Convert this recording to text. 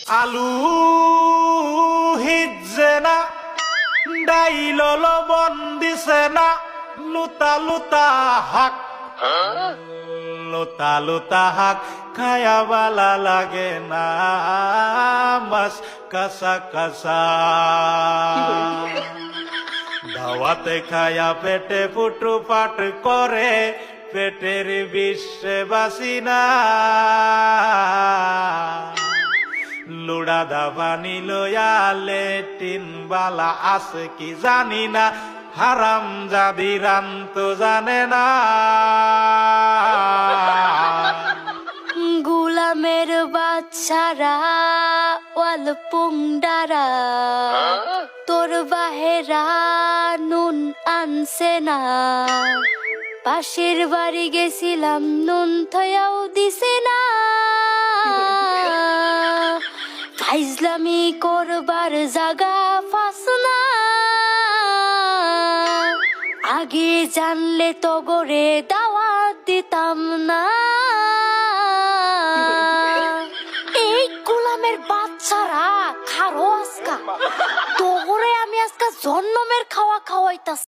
আলু হিজে না ডাইল লবণ দিছে না লুতা লুতা হাক লুতা লুতা হাক খায়া বালা লাগে না মাছ কাঁচা কাঁচা দাওয়াতে খায়া পেটে ফুটু পাট করে পেটের বিশ্বে বাসি না লুড়া দাবানি লয়া লেটিন বালা আছে কি জানি না হারাম জাদি রান তো জানে না গুলামের বাচ্চারা ওয়াল পুংডারা তোর বাহেরা নুন আনছে না পাশের বাড়ি গেছিলাম নুন থয়াও দিছে না ফাইজলামি করবার জাগা ফাস না আগে জানলে তো গরে দাওয়াত দিতাম না এই গোলামের বাচ্চারা খারো আজকা তোরে আমি আজকা জন্মের খাওয়া খাওয়াইতাছি।